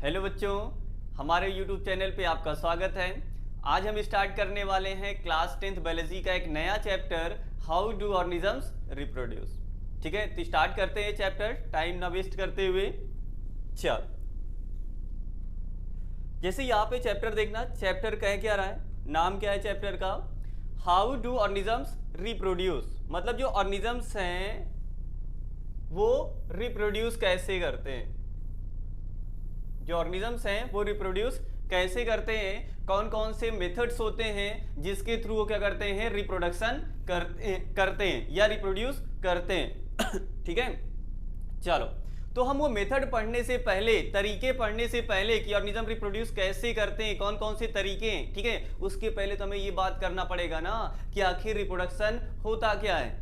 Hello बच्चों, हमारे YouTube channel पे आपका स्वागत है। आज हम स्टार्ट करने वाले हैं क्लास 10th बायोलॉजी का एक नया chapter, how do organisms reproduce. ठीक है, तो स्टार्ट करते हैं चैप्टर, टाइम ना वेस्ट करते हुए। चल, जैसे यहाँ पे चैप्टर देखना, चैप्टर कह क्या रहा है, नाम क्या है चैप्टर का, हाउ डू ऑर्गेनिजम्स रिप्रोड्यूस। मतलब जो ऑर्गेनिजम्स हैं वो रिप्रोड्यूस कैसे करते हैं, जो ऑर्गेनिजम्स हैं वो रिप्रोड्यूस कैसे करते हैं, कौन कौन से मेथड्स होते हैं जिसके थ्रू वो क्या करते हैं, रिप्रोडक्शन करते हैं या रिप्रोड्यूस करते हैं। ठीक है, चलो, तो हम वो मेथड पढ़ने से पहले, तरीके पढ़ने से पहले कि ऑर्गेनिज्म रिप्रोड्यूस कैसे करते हैं, कौन कौन से तरीके हैं, ठीक है, उसके पहले तो हमें ये बात करना पड़ेगा ना कि आखिर रिप्रोडक्शन होता क्या है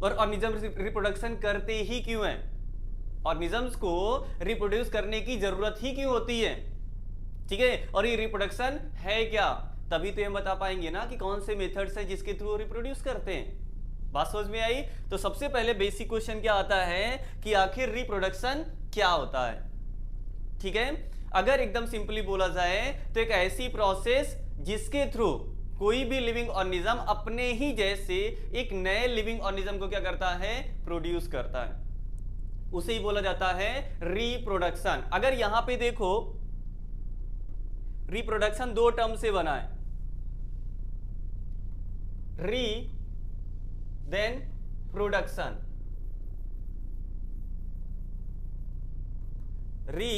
और ऑर्गेनिज्म रिप्रोडक्शन करते ही क्यों है, ऑर्गेनिजम्स को रिप्रोड्यूस करने की जरूरत ही क्यों होती है। ठीक है, और ये रिप्रोडक्शन है क्या, तभी तो हम बता पाएंगे ना कि कौन से मेथड्स हैं जिसके थ्रू रिप्रोड्यूस करते हैं। बात समझ में आई? तो सबसे पहले बेसिक क्वेश्चन क्या आता है कि आखिर रिप्रोडक्शन क्या होता है। ठीक है, अगर एकदम सिंपली बोला जाए तो एक ऐसी प्रोसेस जिसके थ्रू कोई भी लिविंग ऑर्गेनिज्म अपने ही जैसे एक नए लिविंग ऑर्गेनिज्म को क्या करता है, प्रोड्यूस करता है, उसे ही बोला जाता है रिप्रोडक्शन। अगर यहां पे देखो, रिप्रोडक्शन दो टर्म से बना है, री देन प्रोडक्शन। री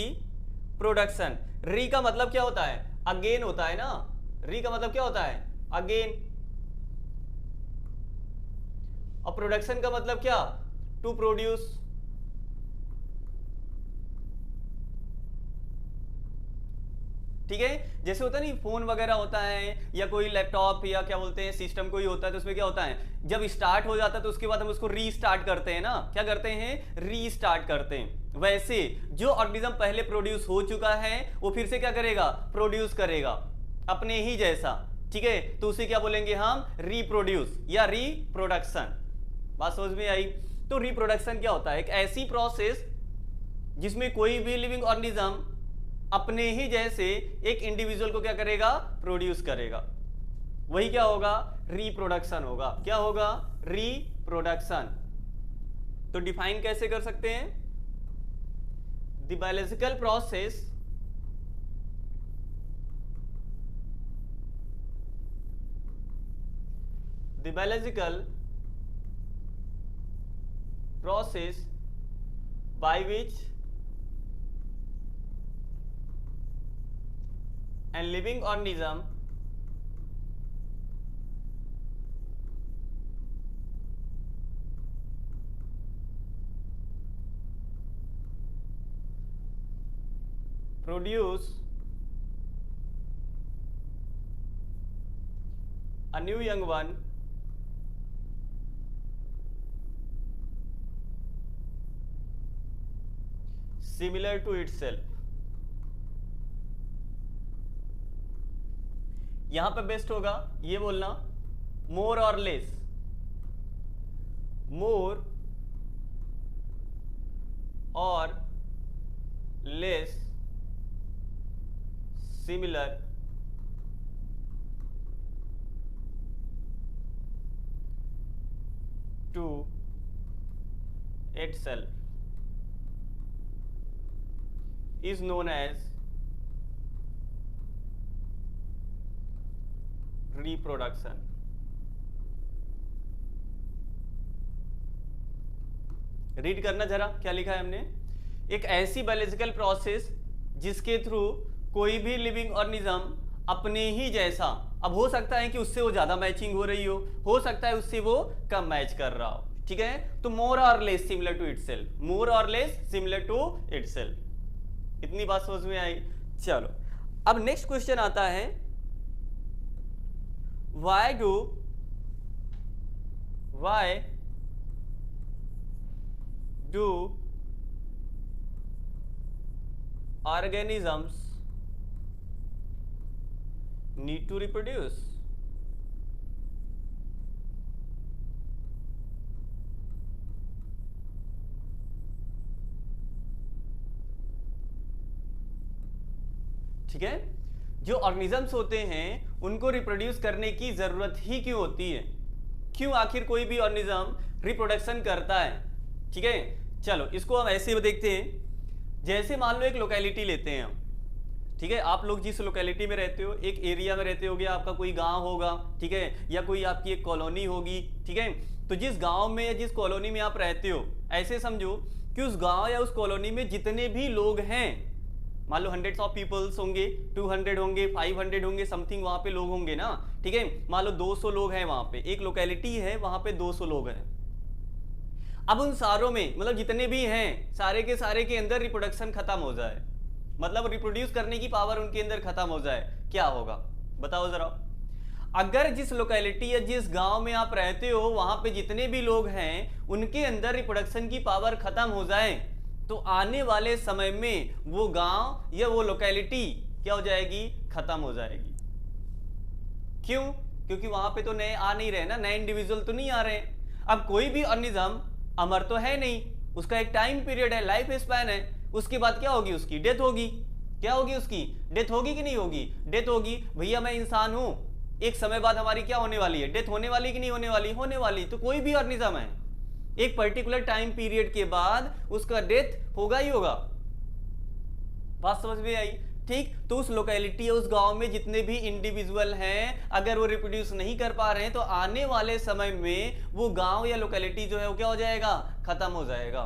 प्रोडक्शन, री का मतलब क्या होता है, अगेन होता है ना, री का मतलब क्या होता है, अगेन। और प्रोडक्शन का मतलब क्या, टू प्रोड्यूस। ठीक है, जैसे होता है नहीं, फोन वगैरह होता है या कोई लैपटॉप या क्या बोलते हैं सिस्टम कोई होता है, तो उसमें क्या होता है, जब स्टार्ट हो जाता है तो उसके बाद हम उसको रीस्टार्ट करते हैं ना, क्या करते हैं, रीस्टार्ट करते हैं। वैसे जो ऑर्गेनिज्म पहले प्रोड्यूस हो चुका है वो फिर से क्या करेगा, प्रोड्यूस करेगा अपने ही जैसा। ठीक है, तो उसे क्या बोलेंगे हम, रिप्रोड्यूस या रिप्रोडक्शन। बात समझ में आई? तो रिप्रोडक्शन क्या होता है, एक ऐसी प्रोसेस जिसमें कोई भी लिविंग ऑर्गेनिज्म अपने ही जैसे एक इंडिविजुअल को क्या करेगा, प्रोड्यूस करेगा, वही क्या होगा, रिप्रोडक्शन होगा। क्या होगा, रिप्रोडक्शन। तो डिफाइन कैसे कर सकते हैं, the biological process the biological process by which and living organism produce a new young one similar to itself। यहां पे बेस्ट होगा ये बोलना, मोर or less, more or less similar to itself is known as reproduction. Read करना जरा क्या लिखा है हमने, एक ऐसी बायोलॉजिकल प्रोसेस जिसके थ्रू कोई भी लिविंग ऑर्गेनिज्म अपने ही जैसा, अब हो सकता है कि उससे वो ज्यादा मैचिंग हो रही हो सकता है उससे वो कम मैच कर रहा हो। ठीक है, तो मोर or less similar to itself, more or less similar to itself. इतनी बात समझ में आई? चलो, अब नेक्स्ट क्वेश्चन आता है, why do organisms need to reproduce? ठीक है, जो ऑर्गेनिजम्स होते हैं उनको रिप्रोड्यूस करने की जरूरत ही क्यों होती है, क्यों आखिर कोई भी ऑर्गेनिज्म रिप्रोडक्शन करता है। ठीक है, चलो इसको हम ऐसे देखते हैं। जैसे मान लो एक लोकेलिटी लेते हैं हम, ठीक है, आप लोग जिस लोकेलिटी में रहते हो, एक एरिया में रहते होगे, आपका कोई गांव होगा, ठीक है, या कोई आपकी एक कॉलोनी होगी। ठीक है, तो जिस गांव में या जिस कॉलोनी में आप रहते हो, ऐसे समझो कि उस गांव या उस कॉलोनी में जितने भी लोग हैं, मान लो हंड्रेड्स ऑफ पीपल्स होंगे, 200 होंगे, 500 होंगे, समथिंग वहां पे लोग होंगे ना। ठीक है, मान लो 200 लोग हैं वहां पे, एक लोकेलिटी है वहां पे 200 लोग हैं। अब उन सारों में मतलब जितने भी हैं सारे के अंदर रिप्रोडक्शन खत्म हो जाए, मतलब रिप्रोड्यूस करने की पावर उनके अंदर खत्म हो जाए, क्या होगा बताओ जरा। अगर जिस लोकेलिटी या जिस गांव में आप रहते हो वहां पे जितने भी लोग हैं उनके अंदर रिप्रोडक्शन की पावर खत्म हो जाए, तो आने वाले समय में वो गांव या वो लोकेलिटी क्या हो जाएगी, खत्म हो जाएगी। क्यों? क्योंकि वहां पे तो नए आ नहीं रहे ना, नए इंडिविजुअल तो नहीं आ रहे। अब कोई भी ऑर्गेनिज्म अमर तो है नहीं, उसका एक टाइम पीरियड है, लाइफ स्पैन है, उसके बाद क्या होगी, उसकी डेथ होगी। क्या होगी, उसकी डेथ होगी कि नहीं होगी, डेथ होगी। भैया मैं इंसान हूं, एक समय बाद हमारी क्या होने वाली है, डेथ होने वाली कि नहीं होने वाली, होने वाली। तो कोई भी ऑर्गेनिज्म है एक पर्टिकुलर टाइम पीरियड के बाद उसका डेथ होगा ही होगा। बात समझ में आई? ठीक, तो उस लोकेलिटी उस गांव में जितने भी इंडिविजुअल हैं अगर वो रिप्रोड्यूस नहीं कर पा रहे हैं तो आने वाले समय में वो गांव या लोकेलिटी जो है वो क्या हो जाएगा, खत्म हो जाएगा।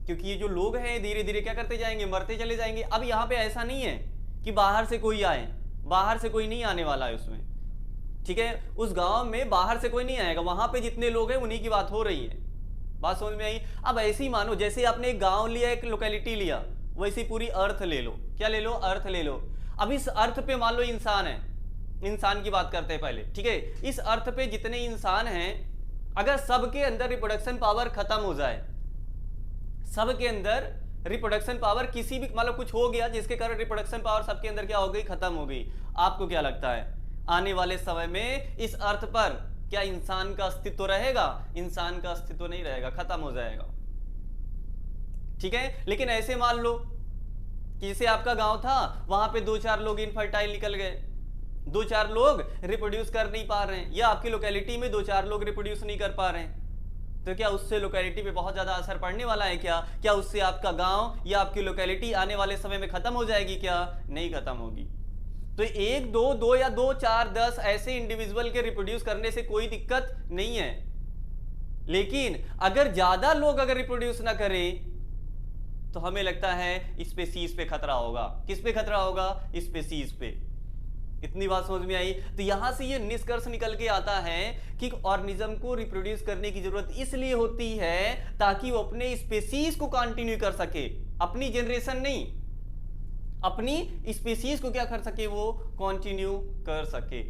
क्योंकि ये जो लोग हैं धीरे धीरे क्या करते जाएंगे, मरते चले जाएंगे। अब यहाँ पे ऐसा नहीं है कि बाहर से कोई आए, बाहर से कोई नहीं आने वाला है उसमें। ठीक है, उस गांव में बाहर से कोई नहीं आएगा, वहां पे जितने लोग हैं उन्हीं की बात हो रही है। बात समझ में आई? अब ऐसे ही मानो जैसे आपने एक गांव लिया, एक लोकेलिटी लिया, वैसी पूरी अर्थ ले लो। क्या ले लो, अर्थ ले लो। अब इस अर्थ पे मान लो इंसान है, इंसान की बात करते हैं पहले। ठीक है, इस अर्थ पे जितने इंसान हैं अगर सबके अंदर रिप्रोडक्शन पावर खत्म हो जाए, सबके अंदर रिप्रोडक्शन पावर किसी भी मतलब कुछ हो गया जिसके कारण रिप्रोडक्शन पावर सबके अंदर क्या हो गई, खत्म हो गई, आपको क्या लगता है आने वाले समय में इस अर्थ पर क्या इंसान का अस्तित्व रहेगा? इंसान का अस्तित्व नहीं रहेगा, खत्म हो जाएगा। ठीक है, लेकिन ऐसे मान लो कि जैसे आपका गांव था, वहां पे 2-4 लोग इनफर्टाइल निकल गए, 2-4 लोग रिप्रोड्यूस कर नहीं पा रहे हैं, या आपकी लोकेलिटी में 2-4 लोग रिप्रोड्यूस नहीं कर पा रहे हैं, तो क्या उससे लोकेलिटी पे बहुत ज्यादा असर पड़ने वाला है? क्या उससे आपका गांव या आपकी लोकेलिटी आने वाले समय में खत्म हो जाएगी? क्या नहीं खत्म होगी। तो 1, 2 या 2, 4, 10 ऐसे इंडिविजुअल के रिप्रोड्यूस करने से कोई दिक्कत नहीं है, लेकिन अगर ज्यादा लोग अगर रिप्रोड्यूस ना करें तो हमें लगता है स्पीशीज पे खतरा होगा। किस पे खतरा होगा? स्पीशीज पे। इतनी बात समझ में आई? तो यहां से ये निष्कर्ष निकल के आता है कि ऑर्गेनिज्म को रिप्रोड्यूस करने की जरूरत इसलिए होती है ताकि वो अपने स्पीशीज को कंटिन्यू कर सके, अपनी जनरेशन नहीं, अपनी स्पीशीज को क्या कर सके, वो कंटिन्यू कर सके।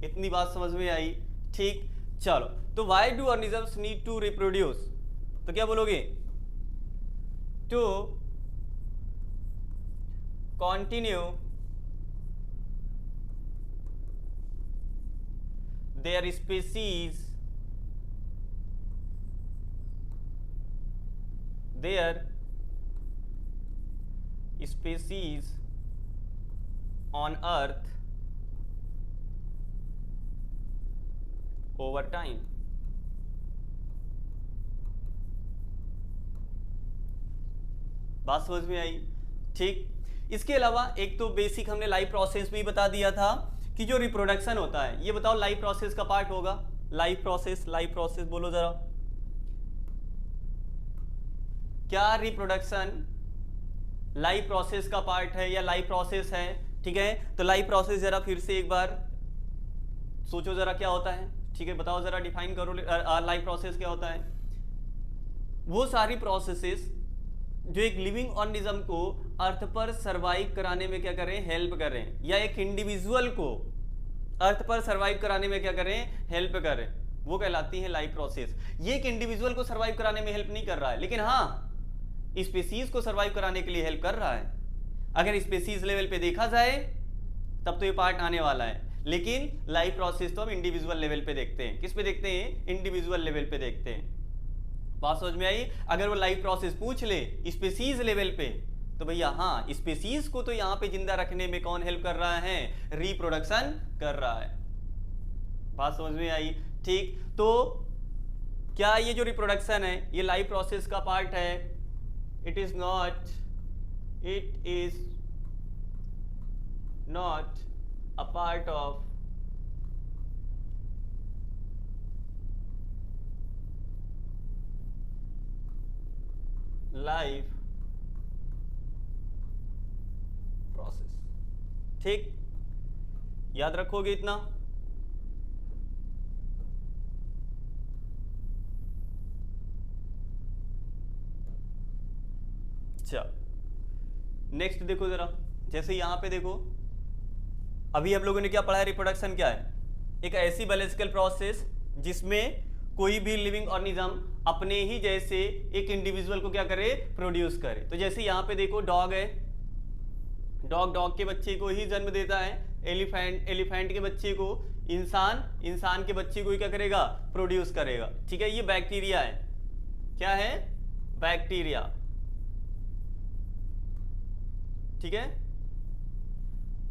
इतनी बात समझ में आई? ठीक, चलो, तो why do organisms need to reproduce? तो क्या बोलोगे? To continue their species, on earth over time. बात समझ में आई? ठीक, इसके अलावा एक तो बेसिक हमने लाइफ प्रोसेस भी बता दिया था कि जो रिप्रोडक्शन होता है, ये बताओ लाइफ प्रोसेस का पार्ट होगा? लाइफ प्रोसेस बोलो जरा, क्या रिप्रोडक्शन लाइफ प्रोसेस का पार्ट है या लाइफ प्रोसेस है? ठीक है, तो लाइफ प्रोसेस जरा फिर से एक बार सोचो जरा क्या होता है। ठीक है, बताओ जरा, डिफाइन करो लाइफ प्रोसेस क्या होता है। वो सारी प्रोसेसेस जो एक लिविंग ऑर्गेनिज्म को अर्थ पर सरवाइव कराने में क्या करें, हेल्प करें, या एक इंडिविजुअल को अर्थ पर सरवाइव कराने में क्या करें, हेल्प करें, वो कहलाती है लाइफ प्रोसेस। ये एक इंडिविजुअल को सरवाइव कराने में हेल्प नहीं कर रहा है, लेकिन हाँ स्पीशीज को सरवाइव कराने के लिए हेल्प कर रहा है। अगर स्पीशीज लेवल पे देखा जाए तब तो ये पार्ट आने वाला है, लेकिन लाइफ प्रोसेस तो हम इंडिविजुअल लेवल पे देखते हैं। किस पे देखते हैं? इंडिविजुअल लेवल पे देखते हैं। बात समझ में आई? अगर वो लाइफ प्रोसेस पूछ ले स्पीशीज लेवल पे तो भैया हाँ, स्पीसीज को तो यहाँ पे जिंदा रखने में कौन हेल्प कर रहा है? रिप्रोडक्शन कर रहा है। बात समझ में आई? ठीक, तो क्या ये जो रिप्रोडक्शन है ये लाइफ प्रोसेस का पार्ट है? It is not a part of life process. ठीक, याद रखोगे इतना? अच्छा, नेक्स्ट देखो जरा, जैसे यहां पे देखो, अभी हम लोगों ने क्या पढ़ा है? रिप्रोडक्शन क्या है? एक ऐसी बायोलॉजिकल प्रोसेस जिसमें कोई भी लिविंग ऑर्गेनिज्म अपने ही जैसे एक इंडिविजुअल को क्या करे? प्रोड्यूस करे। तो जैसे यहां पे देखो, डॉग है, डॉग के बच्चे को ही जन्म देता है। एलिफेंट के बच्चे को, इंसान के बच्चे को ही क्या करेगा? प्रोड्यूस करेगा। ठीक है, ये बैक्टीरिया है। क्या है? बैक्टीरिया। ठीक है,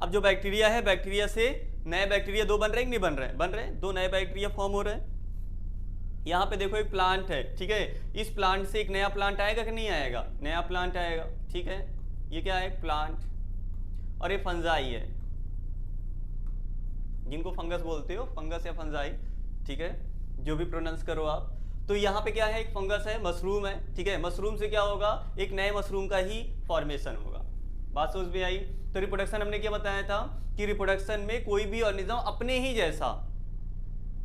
अब जो बैक्टीरिया है, बैक्टीरिया से नए बैक्टीरिया दो बन रहे हैं कि नहीं बन रहे? बन रहे हैं, दो नए बैक्टीरिया फॉर्म हो रहे हैं। यहां पे देखो एक प्लांट है, ठीक है, इस प्लांट से एक नया प्लांट आएगा कि नहीं आएगा? नया प्लांट आएगा। ठीक है, ये क्या है? प्लांट। और ये फंजाई है, जिनको फंगस बोलते हो, फंगस या फंजाई, ठीक है, जो भी प्रोनाउंस करो आप। तो यहाँ पे क्या है? एक फंगस है, मशरूम है। ठीक है, मशरूम से क्या होगा? एक नए मशरूम का ही फॉर्मेशन होगा। बात समझ में आई? तो रिप्रोडक्शन हमने क्या बताया था कि रिप्रोडक्शन में कोई भी ऑर्गेनिज्म अपने ही जैसा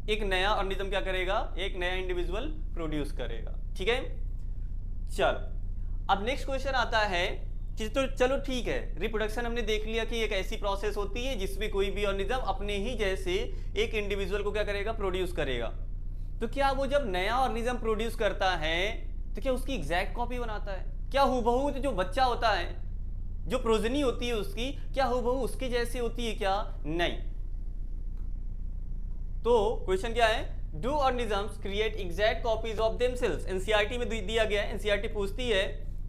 एक नया ऑर्गेनिज्म क्या करेगा? एक नया इंडिविजुअल प्रोड्यूस करेगा। ठीक है, चल अब नेक्स्ट क्वेश्चन आता है कि तो चलो ठीक है, रिप्रोडक्शन हमने देख लिया कि एक ऐसी प्रोसेस होती है जिसमें कोई भी ऑर्गेनिज्म अपने ही जैसे एक इंडिविजुअल को क्या करेगा? प्रोड्यूस करेगा। तो क्या वो जब नया ऑर्गेनिज्म प्रोड्यूस करता है तो क्या उसकी एग्जैक्ट कॉपी बनाता है? क्या हूबहू जो बच्चा होता है, जो प्रोजनी होती है उसकी, क्या हूबहू उसके जैसे होती है क्या? नहीं। तो क्वेश्चन क्या है? Do organisms create exact copies of themselves? NCERT में दिया गया है, एनसीईआरटी पूछती है,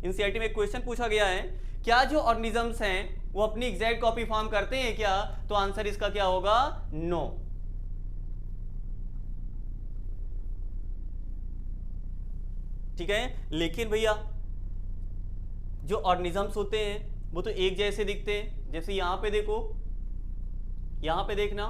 एनसीईआरटी में एक क्वेश्चन पूछा गया है, क्या जो ऑर्गेनिजम्स हैं वो अपनी एग्जैक्ट कॉपी फॉर्म करते हैं क्या? तो आंसर इसका क्या होगा? नो। ठीक है, लेकिन भैया जो ऑर्गेनिजम्स होते हैं वो तो एक जैसे दिखते हैं। जैसे यहां पे देखो, यहां पे देखना,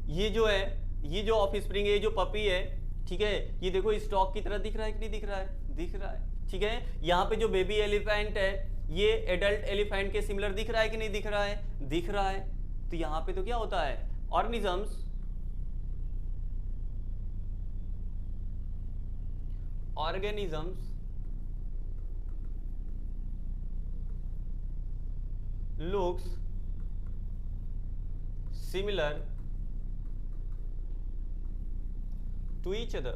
ये जो है, ये जो ऑफस्प्रिंग है, ये जो पपी है, ठीक है, ये देखो स्टॉक की तरह दिख रहा है कि नहीं दिख रहा है? दिख रहा है। ठीक है, यहाँ पे जो बेबी एलिफेंट है ये एडल्ट एलिफेंट के सिमिलर दिख रहा है कि नहीं दिख रहा है? दिख रहा है। तो यहाँ पे तो क्या होता है? Organisms looks similar to each other।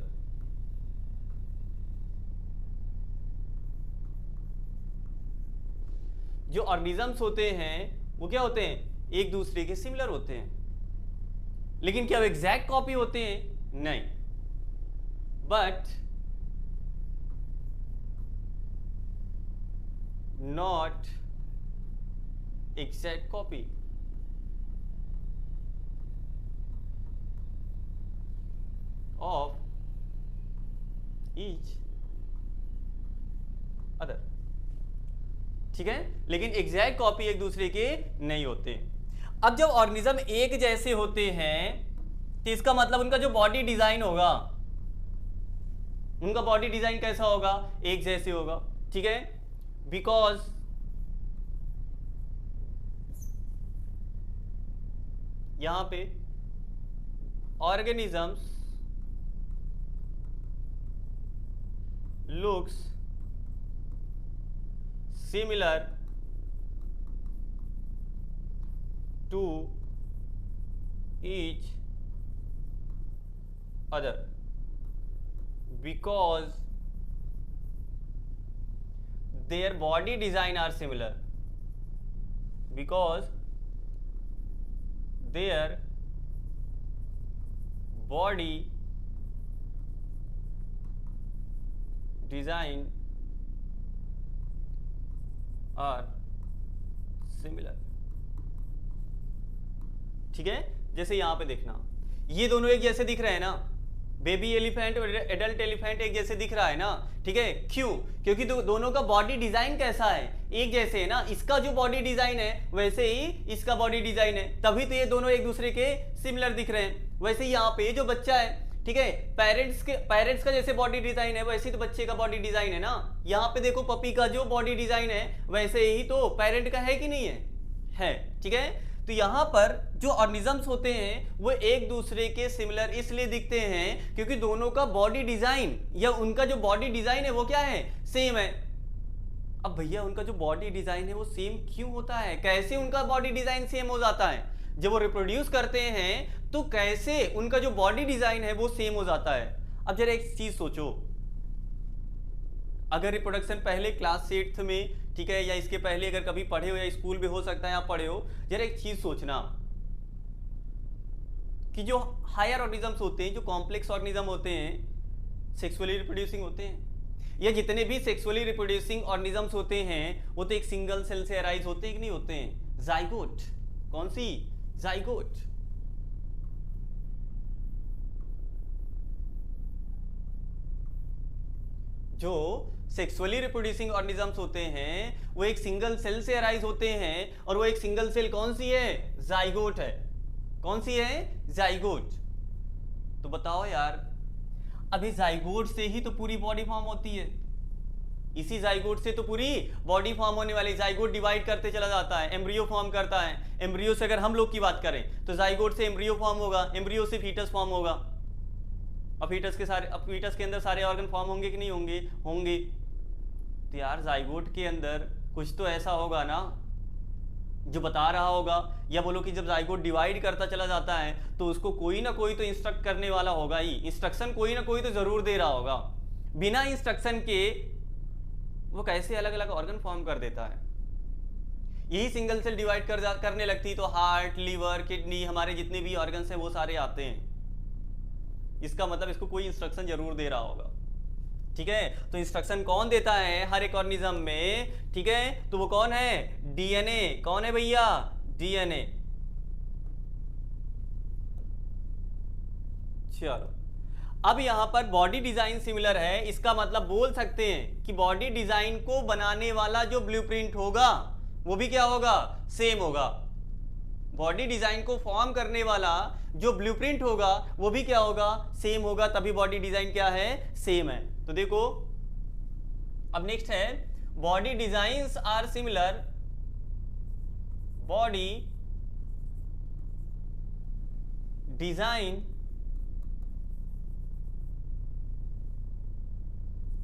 जो ऑर्गेनिजम्स होते हैं वो क्या होते हैं? एक दूसरे के सिमिलर होते हैं, लेकिन क्या वो एग्जैक्ट कॉपी होते हैं? नहीं। But not exact copy of each other. ठीक है, लेकिन एग्जैक्ट कॉपी एक दूसरे के नहीं होते। अब जब ऑर्गेनिज्म एक जैसे होते हैं तो इसका मतलब उनका जो बॉडी डिजाइन होगा, उनका बॉडी डिजाइन कैसा होगा? एक जैसे होगा। ठीक है, बिकॉज यहां पे organisms looks similar to each other because their body design are similar, because their body design are similar. ठीक है, जैसे यहां पे देखना, ये दोनों एक जैसे दिख रहे हैं ना, बेबी एलिफेंट और एडल्ट एलिफेंट एक जैसे दिख रहा है ना। ठीक है, क्यों? क्योंकि दोनों का बॉडी डिजाइन कैसा है, एक जैसे है ना। इसका जो बॉडी डिजाइन है वैसे ही इसका बॉडी डिजाइन है, तभी तो ये दोनों एक दूसरे के सिमिलर दिख रहे हैं। वैसे ही यहाँ पे जो बच्चा है, ठीक है, पेरेंट्स का जैसे बॉडी डिजाइन है वैसे ही तो बच्चे का बॉडी डिजाइन है ना। यहाँ पे देखो पपी का जो बॉडी डिजाइन है वैसे ही तो पेरेंट का है कि नहीं है। ठीक है, तो यहां पर जो ऑर्गेनिजम्स होते हैं वो एक दूसरे के सिमिलर इसलिए दिखते हैं क्योंकि दोनों का बॉडी डिजाइन या उनका जो बॉडी डिजाइन है वो क्या है, सेम है। अब भैया उनका जो बॉडी डिजाइन है वो सेम क्यों होता है, कैसे उनका बॉडी डिजाइन सेम हो जाता है? जब वो रिप्रोड्यूस करते हैं तो कैसे उनका जो बॉडी डिजाइन है वो सेम हो जाता है? अब जरा एक चीज सोचो, अगर रिप्रोडक्शन पहले क्लास 8th में, ठीक है, या इसके पहले अगर कभी पढ़े हो या स्कूल में हो सकता है आप पढ़े हो, जरा एक चीज सोचना कि जो हायर ऑर्गेनिजम्स होते हैं, जो कॉम्प्लेक्स ऑर्गेनिज्म होते हैं, सेक्सुअली रिप्रोड्यूसिंग होते हैं, या जितने भी सेक्सुअली रिप्रोड्यूसिंग ऑर्गेनिजम्स होते हैं वो तो एक सिंगल सेल से अराइज होते हैं कि नहीं होते हैं? जाइगोट। कौन सी? जाइगोट। जो सेक्सुअली रिप्रोड्यूसिंग ऑर्गेनिजम्स होते हैं वो एक सिंगल सेल से अराइज होते हैं, और वो एक सिंगल सेल कौन सी है? जाइगोट है। कौन सी है? जाइगोट। तो बताओ यार, अभी जाइगोट से ही तो पूरी बॉडी फॉर्म होती है, इसी जाइगोट से तो पूरी बॉडी फॉर्म होने वाली। जाइगोट डिवाइड करते चला जाता है, एम्ब्रियो फॉर्म करता है। एम्ब्रियो से अगर हम लोग की बात करें तो जाइगोट से एम्ब्रियो फॉर्म होगा, एम्ब्रियो से फीटस फॉर्म होगा। अब फीटस के अंदर सारे ऑर्गन फॉर्म होंगे कि नहीं होंगे? होंगे। तो यार जाइगोट के अंदर कुछ तो ऐसा होगा ना जो बता रहा होगा, या बोलो कि जब जाइगोट डिवाइड करता चला जाता है तो उसको कोई ना कोई तो इंस्ट्रक्ट करने वाला होगा ही, इंस्ट्रक्शन कोई ना कोई तो जरूर दे रहा होगा। बिना इंस्ट्रक्शन के वो कैसे अलग अलग ऑर्गन फॉर्म कर देता है? यही सिंगल सेल डिवाइड करने लगती तो हार्ट, लीवर, किडनी, हमारे जितने भी ऑर्गन्स हैं वो सारे आते हैं। इसका मतलब इसको कोई इंस्ट्रक्शन जरूर दे रहा होगा। ठीक है, तो इंस्ट्रक्शन कौन देता है हर एक ऑर्गेनिज्म में? ठीक है, तो वो कौन है? डीएनए। कौन है भैया? डीएनए। चलो, अब यहां पर बॉडी डिजाइन सिमिलर है, इसका मतलब बोल सकते हैं कि बॉडी डिजाइन को बनाने वाला जो ब्लूप्रिंट होगा वो भी क्या होगा? सेम होगा। बॉडी डिजाइन को फॉर्म करने वाला जो ब्लूप्रिंट होगा वो भी क्या होगा? सेम होगा, तभी बॉडी डिजाइन क्या है? सेम है। तो देखो अब नेक्स्ट है, body designs are similar, body design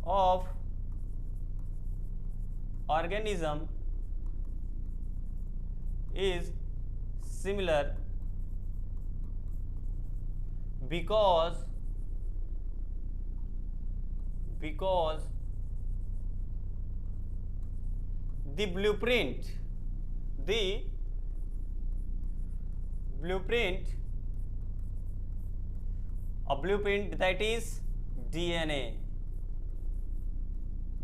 of organism is similar because the blueprint that is DNA,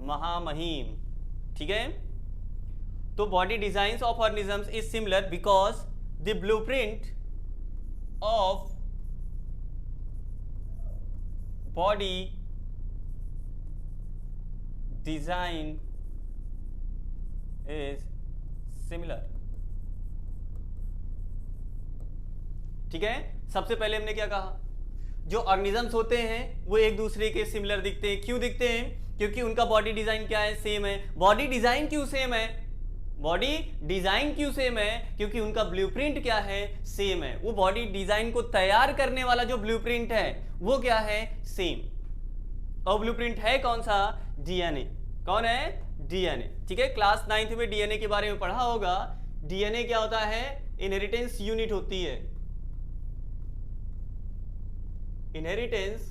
महामहिम। ठीक है, तो body designs of organisms is similar because the blueprint of body design is similar. ठीक है, सबसे पहले हमने क्या कहा? जो ऑर्गेनिजम्स होते हैं वो एक दूसरे के सिमिलर दिखते हैं। क्यों दिखते हैं? क्योंकि उनका बॉडी डिजाइन क्या है? सेम है। बॉडी डिजाइन क्यों सेम है? बॉडी डिजाइन क्यों सेम है? क्योंकि उनका ब्लूप्रिंट क्या है? सेम है। वो बॉडी डिजाइन को तैयार करने वाला जो ब्लूप्रिंट है वो क्या है? सेम। और ब्लूप्रिंट है कौन सा? डीएनए। कौन है? डीएनए। ठीक है, क्लास 9th में डीएनए के बारे में पढ़ा होगा। डीएनए क्या होता है? इनहेरिटेंस यूनिट होती है। इनहेरिटेंस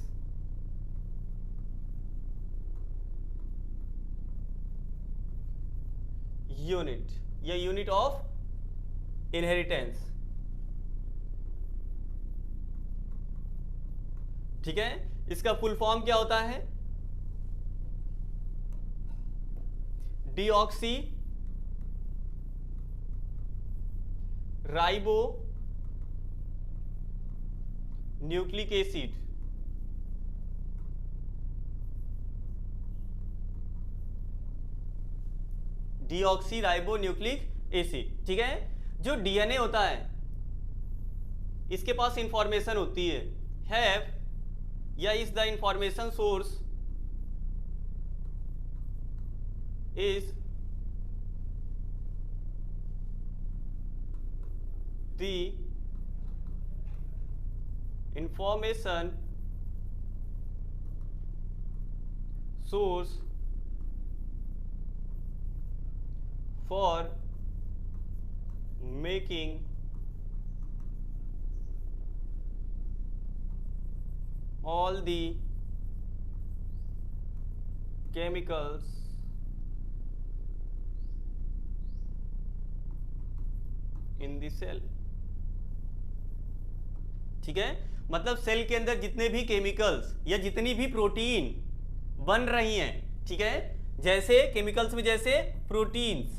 यूनिट या यूनिट ऑफ इनहेरिटेंस। ठीक है, इसका फुल फॉर्म क्या होता है? Deoxy ribo nucleic acid, deoxy ribo nucleic acid. ठीक है, जो डीएनए होता है इसके पास इंफॉर्मेशन होती है, हैव या is the information source is the information source for making all the chemicals in the cell। ठीक है, मतलब सेल के अंदर जितने भी केमिकल्स या जितनी भी प्रोटीन बन रही हैं, ठीक है, जैसे केमिकल्स में जैसे प्रोटीन्स,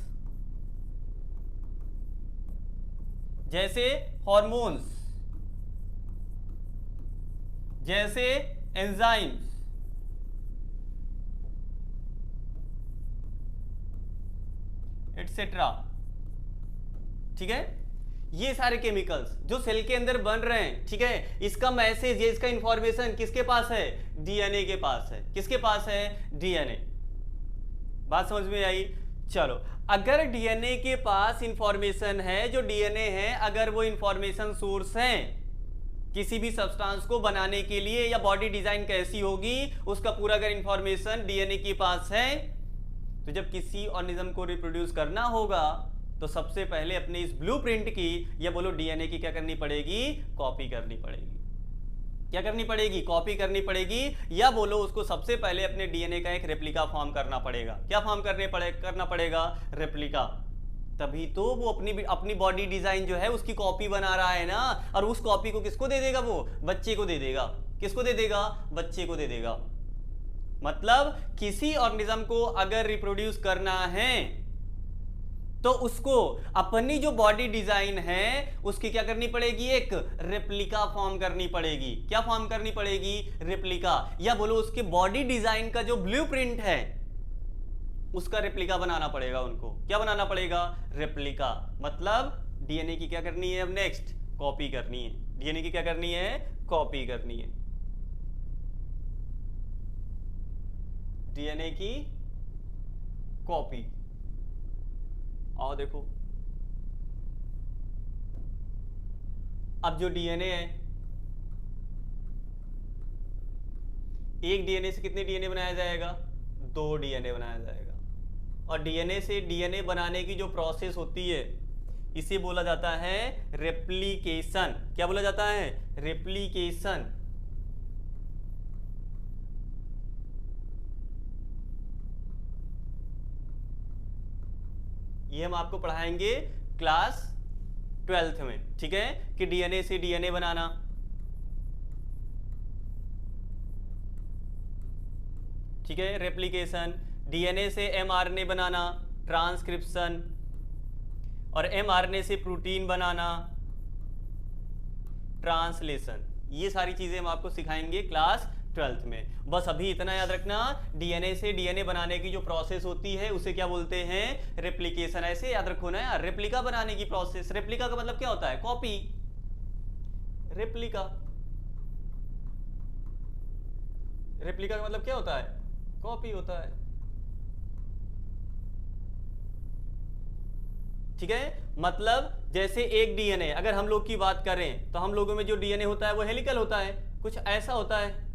जैसे हार्मोन्स, जैसे एंजाइम्स, एटसेट्रा। ठीक है, ये सारे केमिकल्स जो सेल के अंदर बन रहे हैं, ठीक है, इसका मैसेज, ये इसका इंफॉर्मेशन किसके पास है? डीएनए के पास है। किसके पास है? डीएनए। बात समझ में आई? चलो, अगर डीएनए के पास इंफॉर्मेशन है, जो डीएनए है, अगर वो इंफॉर्मेशन सोर्स है किसी भी सब्सटेंस को बनाने के लिए, या बॉडी डिजाइन कैसी होगी उसका पूरा अगर इंफॉर्मेशन डीएनए के पास है, तो जब किसी ऑर्गेनिज्म को रिप्रोड्यूस करना होगा तो सबसे पहले अपने इस ब्लूप्रिंट की, या बोलो डीएनए की, क्या करनी पड़ेगी? कॉपी करनी पड़ेगी। क्या करनी पड़ेगी? कॉपी करनी पड़ेगी, या बोलो उसको सबसे पहले अपने डीएनए का एक रेप्लिका फॉर्म करना पड़ेगा। क्या फॉर्म करना पड़ेगा? रेप्लिका। तभी तो वो अपनी बॉडी डिजाइन जो है उसकी कॉपी बना रहा है ना, और उस कॉपी को किसको दे देगा? वो बच्चे को दे देगा। किसको दे देगा? बच्चे को दे देगा। मतलब किसी ऑर्गेनिज्म को अगर रिप्रोड्यूस करना है तो उसको अपनी जो बॉडी डिजाइन है उसकी क्या करनी पड़ेगी? एक रेप्लिका फॉर्म करनी पड़ेगी। क्या फॉर्म करनी पड़ेगी? रेप्लिका। या बोलो उसके बॉडी डिजाइन का जो ब्लूप्रिंट है उसका रेप्लिका बनाना पड़ेगा उनको। क्या बनाना पड़ेगा? रेप्लिका। मतलब डीएनए की क्या करनी है? अब नेक्स्ट कॉपी करनी है। डीएनए की क्या करनी है? कॉपी करनी है। डीएनए की कॉपी। आओ देखो, अब जो डीएनए है, एक डीएनए से कितने डीएनए बनाया जाएगा? 2 डीएनए बनाया जाएगा। और डीएनए से डीएनए बनाने की जो प्रोसेस होती है इसे बोला जाता है रेप्लिकेशन। क्या बोला जाता है? रेप्लिकेशन। ये हम आपको पढ़ाएंगे क्लास 12th में। ठीक है, कि डीएनए से डीएनए बनाना, ठीक है, रेप्लिकेशन। डीएनए से एमआरएनए बनाना, ट्रांसक्रिप्शन। और एमआरएनए से प्रोटीन बनाना, ट्रांसलेशन। ये सारी चीजें हम आपको सिखाएंगे क्लास 12th में। बस अभी इतना याद रखना, डीएनए से डीएनए बनाने की जो प्रोसेस होती है उसे क्या बोलते हैं? रेप्लिकेशन। ऐसे याद रखो ना यार, रेप्लिका बनाने की प्रोसेस। रेप्लिका का मतलब क्या होता है? कॉपी। रेप्लिका, रेप्लिका का मतलब क्या होता है? कॉपी होता है। ठीक है, मतलब जैसे एक डीएनए, अगर हम लोग की बात करें तो हम लोगों में जो डीएनए होता है वो हेलिकल होता है, कुछ ऐसा होता है।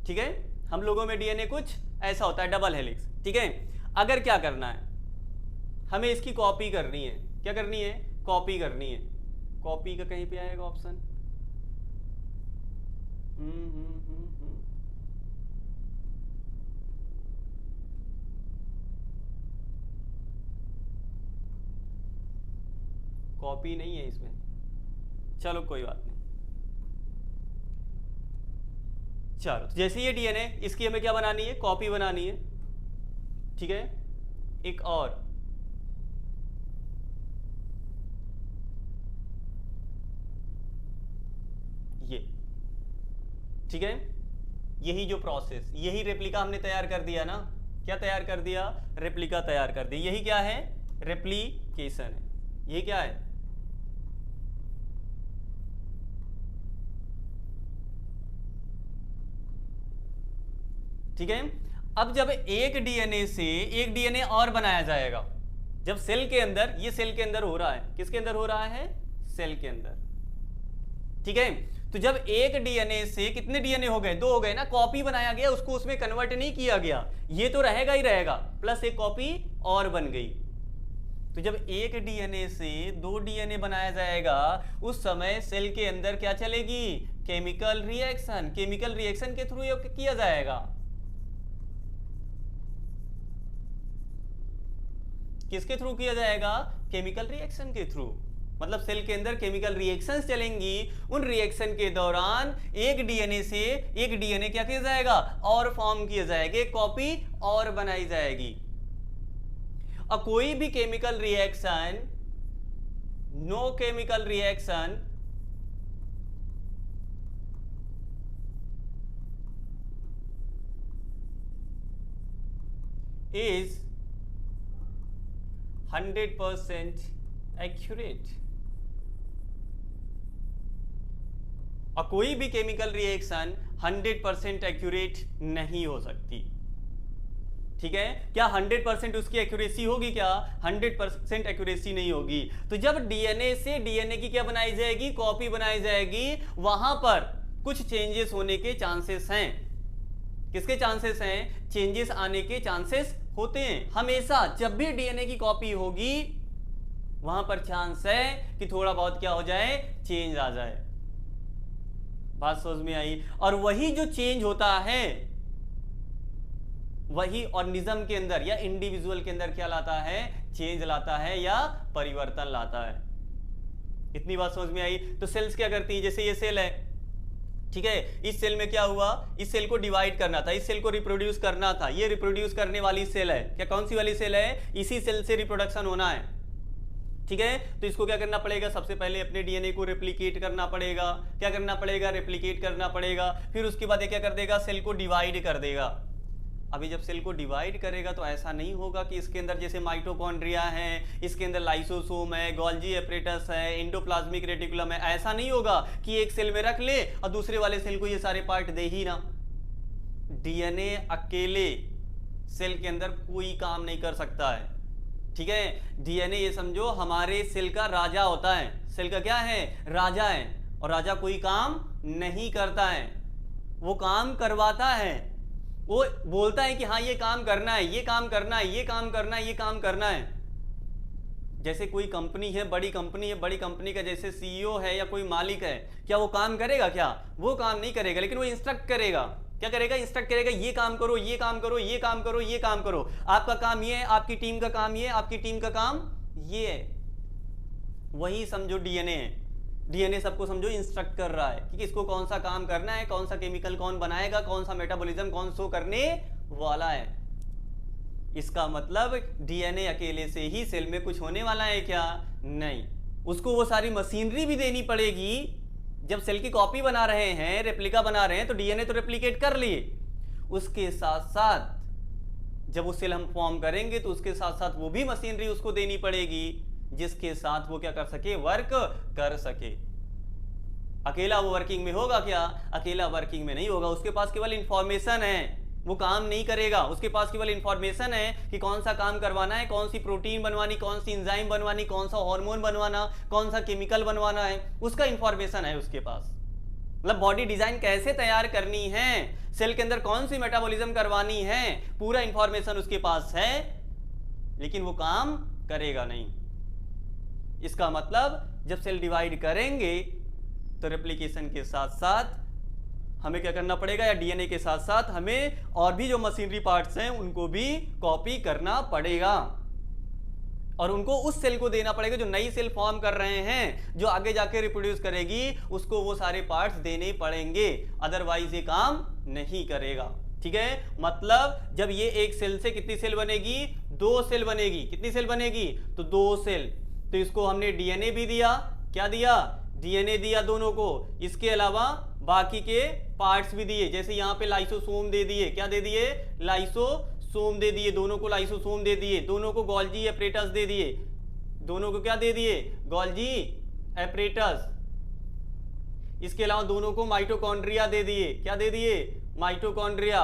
ठीक है, हम लोगों में डीएनए कुछ ऐसा होता है, डबल हेलिक्स। ठीक है, अगर क्या करना है, हमें इसकी कॉपी करनी है। क्या करनी है? कॉपी करनी है। कॉपी का कहीं पे आएगा ऑप्शन? कॉपी नहीं है इसमें, चलो कोई बात नहीं। चलो, जैसे ये डीएनए, इसकी हमें क्या बनानी है? कॉपी बनानी है। ठीक है, एक और ठीक है, यही जो प्रोसेस, यही रेप्लिका हमने तैयार कर दिया ना, क्या तैयार कर दिया, रेप्लिका तैयार कर दी। यही क्या है, रेप्लिकेशन है। ये क्या है, ठीक है। अब जब एक डीएनए से एक डीएनए और बनाया जाएगा, जब सेल के अंदर, ये सेल के अंदर हो रहा है, किसके अंदर हो रहा है, सेल के अंदर, ठीक है। तो जब एक डीएनए से कितने डीएनए हो गए, 2 हो गए ना, कॉपी बनाया गया, उसको उसमें कन्वर्ट नहीं किया गया, ये तो रहेगा ही रहेगा, प्लस एक कॉपी और बन गई। तो जब एक डीएनए से 2 डीएनए बनाया जाएगा, उस समय सेल के अंदर क्या चलेगी, केमिकल रिएक्शन। केमिकल रिएक्शन के थ्रू ये किया जाएगा, किसके थ्रू किया जाएगा, केमिकल रिएक्शन के थ्रू। मतलब सेल के अंदर केमिकल रिएक्शंस चलेंगी, उन रिएक्शन के दौरान एक डीएनए से एक डीएनए क्या किया जाएगा, और फॉर्म किया जाएगा, एक कॉपी और बनाई जाएगी। और कोई भी chemical reaction, no chemical reaction is 100% accurate. और कोई भी केमिकल रिएक्शन 100% एक्यूरेट नहीं हो सकती, ठीक है। क्या 100% उसकी एक्यूरेसी होगी, क्या 100% एक्यूरेसी नहीं होगी। तो जब डीएनए से डीएनए की क्या बनाई जाएगी, कॉपी बनाई जाएगी, वहां पर कुछ चेंजेस होने के चांसेस हैं। किसके चांसेस हैं, चेंजेस आने के चांसेस होते हैं हमेशा। जब भी डीएनए की कॉपी होगी, वहां पर चांस है कि थोड़ा बहुत क्या हो जाए, चेंज आ जाए। बात समझ में आई। और वही जो चेंज होता है, वही ऑर्गेनिज्म के अंदर या इंडिविजुअल के अंदर क्या लाता है, चेंज लाता है या परिवर्तन लाता है। इतनी बात समझ में आई। तो सेल्स क्या करती है, जैसे ये सेल है, ठीक है, इस सेल में क्या हुआ, इस सेल को डिवाइड करना था, इस सेल को रिप्रोड्यूस करना था, ये रिप्रोड्यूस करने वाली सेल है, क्या कौन सी वाली सेल है, इसी सेल से रिप्रोडक्शन होना है, ठीक है। तो इसको क्या करना पड़ेगा, सबसे पहले अपने डीएनए को रेप्लिकेट करना पड़ेगा। क्या करना पड़ेगा, रेप्लिकेट करना पड़ेगा। फिर उसके बाद ये क्या कर देगा, सेल को डिवाइड कर देगा। अभी जब सेल को डिवाइड करेगा तो ऐसा नहीं होगा कि इसके अंदर जैसे माइटोकॉन्ड्रिया है, इसके अंदर लाइसोसोम है, गोल्जी एपरेटस है, एंडोप्लाज्मिक रेटिकुलम है, ऐसा नहीं होगा कि एक सेल में रख ले और दूसरे वाले सेल को ये सारे पार्ट दे ही ना। डीएनए अकेले सेल के अंदर कोई काम नहीं कर सकता है, ठीक है। डीएनए ये समझो हमारे सेल का राजा होता है, सेल का क्या है, राजा है। और राजा कोई काम नहीं करता है, वो काम करवाता है। वो बोलता है कि हाँ ये काम करना है, ये काम करना है, ये काम करना है, ये काम करना है। जैसे कोई कंपनी है, बड़ी कंपनी है, बड़ी कंपनी का जैसे सीईओ है या कोई मालिक है, क्या वो काम करेगा, क्या वो काम नहीं करेगा, लेकिन वो इंस्ट्रक्ट करेगा। क्या करेगा, इंस्ट्रक्ट करेगा, ये काम करो, ये काम करो, ये काम करो, ये काम करो, आपका काम ये है, आपकी टीम का काम ये है, आपकी टीम का काम ये है। वही समझो डीएनए है। डीएनए सबको समझो इंस्ट्रक्ट कर रहा है कि किसको कौन सा काम करना है, कौन सा केमिकल कौन बनाएगा, कौन सा मेटाबॉलिज्म कौन सो करने वाला है। इसका मतलब डीएनए अकेले से ही सेल में कुछ होने वाला है क्या, नहीं। उसको वो सारी मशीनरी भी देनी पड़ेगी। जब सेल की कॉपी बना रहे हैं, रेप्लिका बना रहे हैं, तो डीएनए तो रेप्लिकेट कर लिए, उसके साथ साथ जब वो सेल हम फॉर्म करेंगे तो उसके साथ साथ वो भी मशीनरी उसको देनी पड़ेगी जिसके साथ वो क्या कर सके, वर्क कर सके। अकेला वो वर्किंग में होगा क्या, अकेला वर्किंग में नहीं होगा। उसके पास केवल इंफॉर्मेशन है, वो काम नहीं करेगा। उसके पास केवल इंफॉर्मेशन है कि कौन सा काम करवाना है, कौन सी प्रोटीन बनवानी, कौन सी एंजाइम बनवानी, कौन सा हार्मोन बनवाना, कौन सा केमिकल बनवाना है, उसका इंफॉर्मेशन है उसके पास। मतलब बॉडी डिजाइन कैसे तैयार करनी है, सेल के अंदर कौन सी मेटाबॉलिज्म करवानी है, पूरा इंफॉर्मेशन उसके पास है, लेकिन वो काम करेगा नहीं। इसका मतलब जब सेल डिवाइड करेंगे तो रेप्लिकेशन के साथ साथ हमें क्या करना पड़ेगा, या डीएनए के साथ साथ हमें और भी जो मशीनरी पार्ट्स हैं उनको भी कॉपी करना पड़ेगा, और उनको उस सेल को देना पड़ेगा जो नई सेल फॉर्म कर रहे हैं, जो आगे जाके रिप्रोड्यूस करेगी, उसको वो सारे पार्ट्स देने पड़ेंगे, अदरवाइज ये काम नहीं करेगा। ठीक है, मतलब जब ये एक सेल से कितनी सेल बनेगी, 2 सेल बनेगी। कितनी सेल बनेगी, तो 2 सेल। तो इसको हमने डीएनए भी दिया, क्या दिया, डीएनए दिया दोनों को, इसके अलावा बाकी के पार्ट्स भी दिए, जैसे यहां पे लाइसोसोम दे दिए, क्या दे दिए, लाइसोसोम दे दिए, दोनों को लाइसोसोम दे दिए, दोनों को गोल्जी एपरेटस दे दिए, दोनों को क्या दे दिए, गोल्जी एपरेटस। इसके अलावा दोनों को माइटोकॉन्ड्रिया दे दिए, क्या दे दिए, माइटोकॉन्ड्रिया।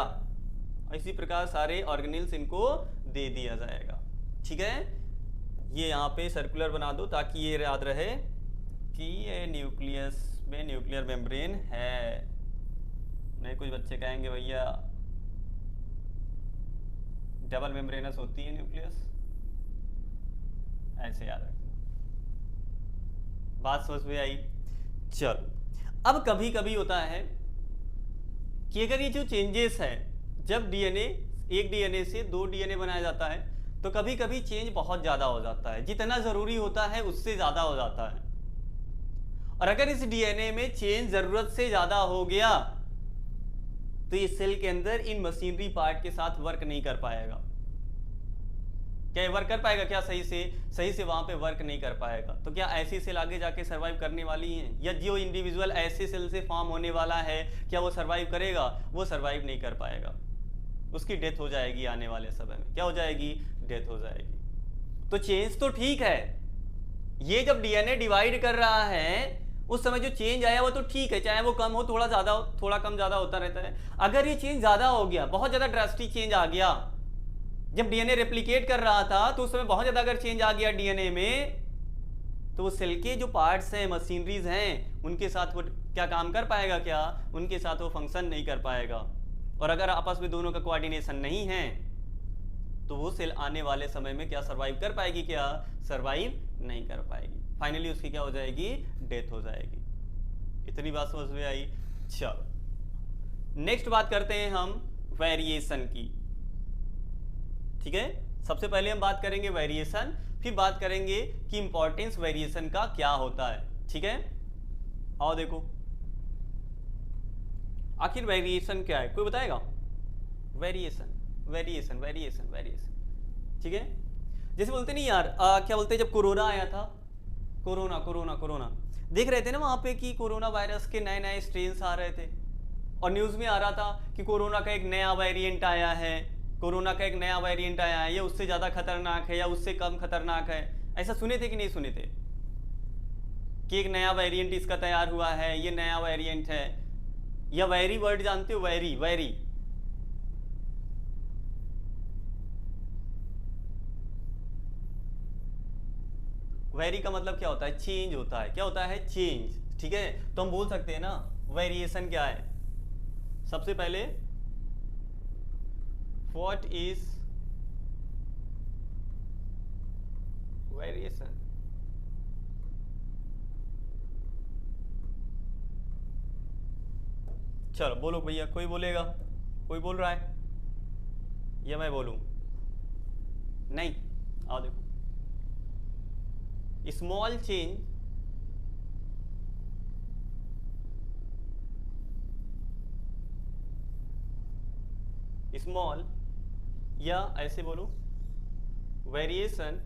इसी प्रकार सारे ऑर्गेनेल्स इनको दे दिया जाएगा। ठीक है, ये यहाँ पे सर्कुलर बना दो ताकि ये याद रहे कि ये न्यूक्लियस में न्यूक्लियर मेम्ब्रेन है। नहीं कुछ बच्चे कहेंगे भैया डबल मेम्ब्रेनस होती है न्यूक्लियस, ऐसे याद रखना। बात समझ में आई? चलो, अब कभी कभी होता है कि अगर ये जो चेंजेस है, जब डीएनए, एक डीएनए से 2 डीएनए बनाया जाता है, तो कभी कभी चेंज बहुत ज्यादा हो जाता है, जितना जरूरी होता है उससे ज्यादा हो जाता है। और अगर इस डीएनए में चेंज जरूरत से ज्यादा हो गया तो ये सेल के अंदर इन मशीनरी पार्ट के साथ वर्क नहीं कर पाएगा। क्या वर्क कर पाएगा? क्या सही से वहां पे वर्क नहीं कर पाएगा। तो क्या ऐसी सेल आगे जाके सर्वाइव करने वाली हैं? या जो इंडिविजुअल ऐसे सेल से फॉर्म होने वाला है, क्या वो सर्वाइव करेगा? वो सर्वाइव नहीं कर पाएगा, उसकी डेथ हो जाएगी आने वाले समय में। क्या हो जाएगी? डेथ हो जाएगी। तो चेंज तो ठीक है, ये जब डीएनए डिवाइड कर रहा है उस समय जो चेंज आया वो तो ठीक है, चाहे वो कम हो, थोड़ा ज्यादा हो, थोड़ा कम ज्यादा होता रहता है। अगर ये चेंज ज्यादा हो गया, बहुत ज्यादा ड्रास्टिक चेंज आ गया, जब डीएनए रेप्लिकेट कर रहा था तो उस समय बहुत ज्यादा अगर चेंज आ गया डीएनए में, तो वो सेल के जो पार्ट्स हैं, मशीनरीज हैं, उनके साथ वो क्या काम कर पाएगा? क्या उनके साथ वो फंक्शन नहीं कर पाएगा। और अगर आपस में दोनों का कोऑर्डिनेशन नहीं है तो वो सेल आने वाले समय में क्या सर्वाइव कर पाएगी? क्या सर्वाइव नहीं कर पाएगी। फाइनली उसकी क्या हो जाएगी? डेथ हो जाएगी। इतनी बात समझ में आई? चलो नेक्स्ट बात करते हैं हम वेरिएशन की। ठीक है, सबसे पहले हम बात करेंगे वेरिएशन, फिर बात करेंगे कि इंपॉर्टेंस वेरिएशन का क्या होता है। ठीक है, आओ देखो आखिर वेरिएशन क्या है, कोई बताएगा? Variation variation variation variation. ठीक है, जैसे बोलते नहीं यार, क्या बोलते हैं, जब कोरोना आया था, कोरोना कोरोना कोरोना देख रहे थे ना वहां पे कि कोरोना वायरस के नए नए स्ट्रेन्स आ रहे थे, और न्यूज में आ रहा था कि कोरोना का एक नया वेरिएंट आया है, कोरोना का एक नया वेरिएंट आया है, ये उससे ज्यादा खतरनाक है या उससे कम खतरनाक है। ऐसा सुने थे कि नहीं सुने थे कि एक नया वेरिएंट इसका तैयार हुआ है, ये नया वेरिएंट है। या वैरी वर्ड जानते हो? वैरी, वैरी वेरी का मतलब क्या होता है? चेंज होता है। क्या होता है? चेंज। ठीक है, तो हम बोल सकते हैं ना वेरिएशन क्या है। सबसे पहले व्हाट इज वेरिएशन? चलो बोलो भैया, कोई बोलेगा? कोई बोल रहा है या मैं बोलूं? नहीं, आओ देखो, स्मॉल चेंज स्मॉल, या ऐसे बोलो variation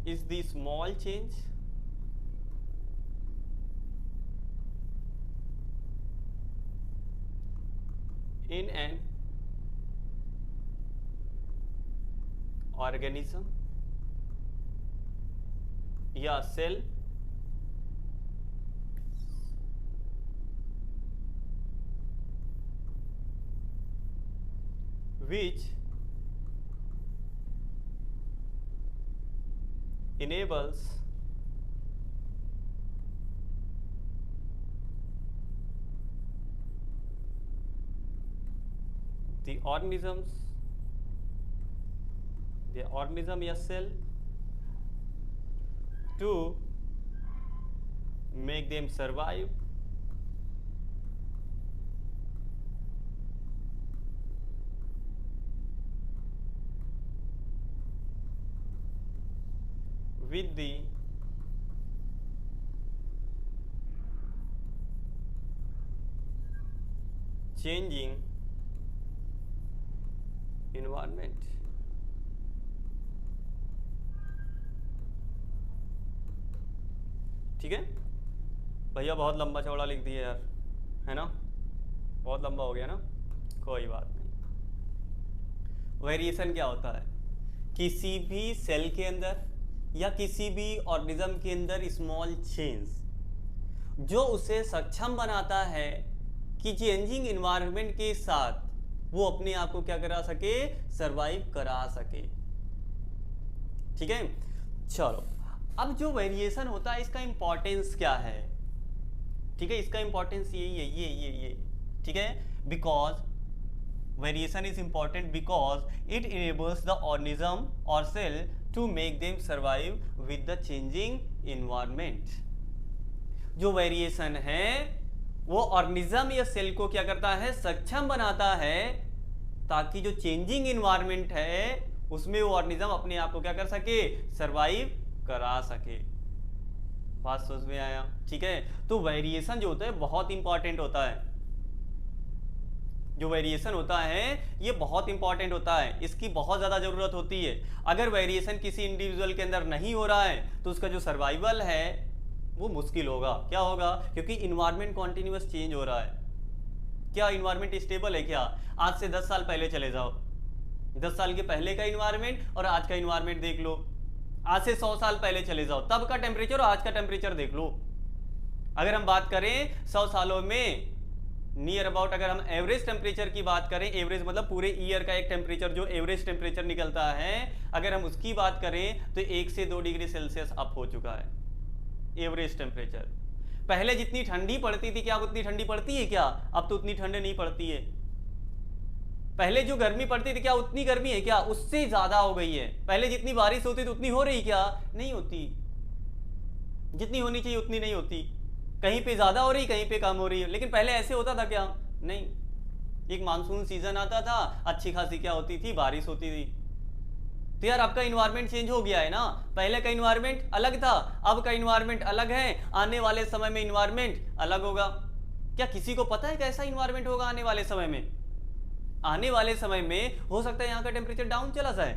is the small change in an organism या cell which enables the organism या cell to make them survive with the changing environment। ठीक है भैया, बहुत लंबा चौड़ा लिख दिया यार, है ना, बहुत लंबा हो गया ना, कोई बात नहीं। वेरिएशन क्या होता है? किसी भी सेल के अंदर या किसी भी ऑर्गेनिज्म के अंदर स्मॉल चेंज जो उसे सक्षम बनाता है कि चेंजिंग इन्वायरमेंट के साथ वो अपने आप को क्या करा सके, सरवाइव करा सके। ठीक है, चलो अब जो वेरिएशन होता है इसका इंपॉर्टेंस क्या है? ठीक है, इसका इंपॉर्टेंस यही है, ये ठीक है, because variation is important because it enables the organism और cell to make them survive with the changing environment. जो वेरिएशन है वो ऑर्गेनिज्म या सेल को क्या करता है, सक्षम बनाता है ताकि जो चेंजिंग इन्वायरमेंट है उसमें वो ऑर्गेनिज्म अपने आप को क्या कर सके, सरवाइव करा सके। बात समझ में आया? ठीक है, तो वेरिएशन जो होता है बहुत इंपॉर्टेंट होता है। जो वेरिएशन होता है ये बहुत इंपॉर्टेंट होता है, इसकी बहुत ज्यादा जरूरत होती है। अगर वेरिएशन किसी इंडिविजुअल के अंदर नहीं हो रहा है तो उसका जो सर्वाइवल है वो मुश्किल होगा। क्या होगा? क्योंकि इन्वायरमेंट कॉन्टिन्यूअस चेंज हो रहा है। क्या इन्वायरमेंट स्टेबल है क्या? आज से 10 साल पहले चले जाओ, 10 साल के पहले का इन्वायरमेंट और आज का इन्वायरमेंट देख लो। आज से 100 साल पहले चले जाओ, तब का टेम्परेचर और आज का टेम्परेचर देख लो। अगर हम बात करें 100 सालों में नियर अबाउट, अगर हम एवरेज टेम्परेचर की बात करें, एवरेज मतलब पूरे ईयर का एक टेम्परेचर जो एवरेज टेम्परेचर निकलता है, अगर हम उसकी बात करें तो 1 से 2 डिग्री सेल्सियस अप हो चुका है एवरेज टेम्परेचर। पहले जितनी ठंडी पड़ती थी, क्या अब उतनी ठंडी पड़ती है क्या? अब तो उतनी ठंड नहीं पड़ती है। पहले जो गर्मी पड़ती थी, क्या उतनी गर्मी है क्या? उससे ज्यादा हो गई है। पहले जितनी बारिश होती थी उतनी हो रही क्या? नहीं होती। जितनी होनी चाहिए उतनी नहीं होती, कहीं पे ज्यादा हो रही, कहीं पे कम हो रही है। लेकिन पहले ऐसे होता था क्या? नहीं। एक मानसून सीजन आता था, अच्छी खासी क्या होती थी, बारिश होती थी। तो यार आपका इन्वायरमेंट चेंज हो गया है ना। पहले का इन्वायरमेंट अलग था, अब का इन्वायरमेंट अलग है, आने वाले समय में इन्वायरमेंट अलग होगा। क्या किसी को पता है कैसा इन्वायरमेंट होगा आने वाले समय में? आने वाले समय में हो सकता है यहाँ का टेम्परेचर डाउन चला जाए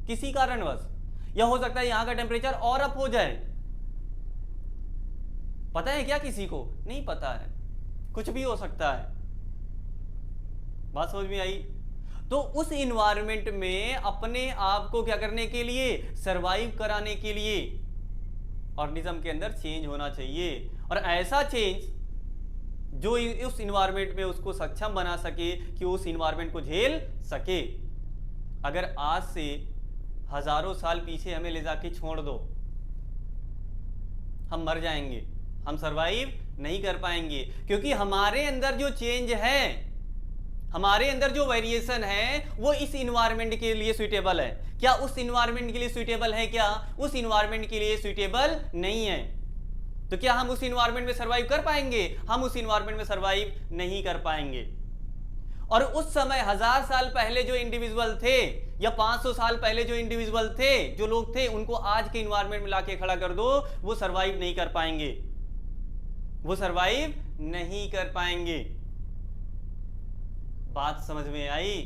किसी कारणवश, या हो सकता है यहाँ का टेम्परेचर और अप हो जाए। पता है क्या किसी को? नहीं पता है, कुछ भी हो सकता है। बात समझ में आई? तो उस इन्वायरमेंट में अपने आप को क्या करने के लिए, सरवाइव कराने के लिए ऑर्गेनिज्म के अंदर चेंज होना चाहिए, और ऐसा चेंज जो उस इन्वायरमेंट में उसको सक्षम बना सके कि उस इन्वायरमेंट को झेल सके। अगर आज से हजारों साल पीछे हमें ले जाके छोड़ दो, हम मर जाएंगे, हम सरवाइव नहीं कर पाएंगे, क्योंकि हमारे अंदर जो चेंज है, हमारे अंदर जो वेरिएशन है वो इस इन्वायरमेंट के लिए सुइटेबल है। क्या उस इन्वायरमेंट के लिए सुइटेबल है? क्या उस इन्वायरमेंट के लिए सुइटेबल नहीं है। तो क्या हम उस इन्वायरमेंट में सरवाइव कर पाएंगे? हम उस इन्वायरमेंट में सरवाइव नहीं कर पाएंगे। और उस समय 1000 साल पहले जो इंडिविजुअल थे, या 500 साल पहले जो इंडिविजुअल थे, जो लोग थे, उनको आज के इन्वायरमेंट में लाके खड़ा कर दो, वो सरवाइव नहीं कर पाएंगे, वो सरवाइव नहीं कर पाएंगे। बात समझ में आई?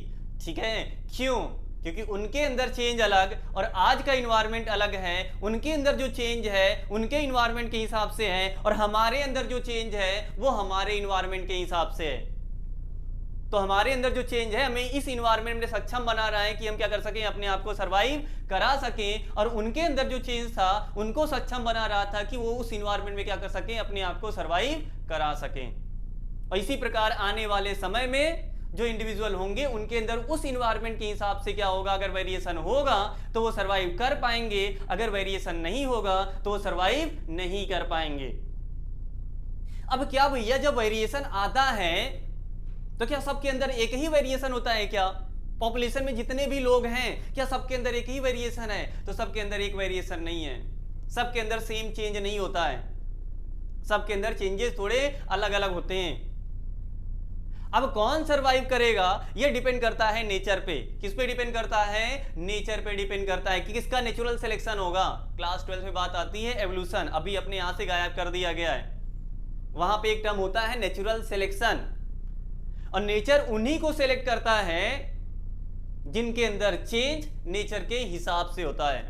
ठीक है, क्यों? क्योंकि उनके अंदर चेंज अलग और आज का इन्वायरमेंट अलग है। उनके अंदर जो चेंज है उनके इन्वायरमेंट के हिसाब से है, और हमारे अंदर जो चेंज है वो हमारे इन्वायरमेंट के हिसाब से है। तो हमारे अंदर जो चेंज है हमें इस इन्वायरमेंट में सक्षम बना रहा है कि हम क्या कर सकें, अपने आप को सरवाइव करा सकें, और उनके अंदर जो चेंज था उनको सक्षम बना रहा था कि वो उस इन्वायरमेंट में क्या कर सकें, अपने आप को सरवाइव करा सकें। और इसी प्रकार आने वाले समय में जो इंडिविजुअल होंगे उनके अंदर उस इन्वायरमेंट के हिसाब से क्या होगा, अगर वेरिएशन होगा तो वो सरवाइव कर पाएंगे, अगर वेरिएशन नहीं होगा तो वो सरवाइव नहीं कर पाएंगे। अब क्या भैया, जब वेरिएशन आता है तो क्या सबके अंदर एक ही वेरिएशन होता है क्या? पॉपुलेशन में जितने भी लोग हैं क्या सबके अंदर एक ही वेरिएशन है? तो सबके अंदर एक वेरिएशन नहीं है, सबके अंदर सेम चेंज नहीं होता है, सबके अंदर चेंजेस थोड़े अलग अलग होते हैं। अब कौन सरवाइव करेगा ये डिपेंड करता है नेचर पे। किस पे डिपेंड करता है? नेचर पे डिपेंड करता है कि किसका नेचुरल सिलेक्शन होगा। क्लास 12 में बात आती है एवोल्यूशन, अभी अपने यहां से गायब कर दिया गया है। वहां पे एक टर्म होता है नेचुरल सिलेक्शन, और नेचर उन्हीं को सिलेक्ट करता है जिनके अंदर चेंज नेचर के हिसाब से होता है।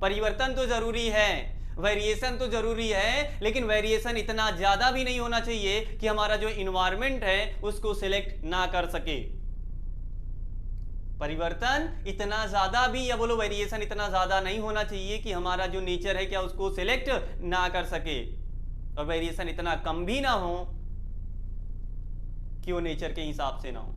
परिवर्तन तो जरूरी है, वेरिएशन तो जरूरी है, लेकिन वेरिएशन इतना ज्यादा भी नहीं होना चाहिए कि हमारा जो इन्वायरमेंट है उसको सिलेक्ट ना कर सके। परिवर्तन इतना ज्यादा भी, या बोलो वेरिएशन इतना ज्यादा नहीं होना चाहिए कि हमारा जो नेचर है क्या उसको सिलेक्ट ना कर सके, और वेरिएशन इतना कम भी ना हो कि वो नेचर के हिसाब से ना हो।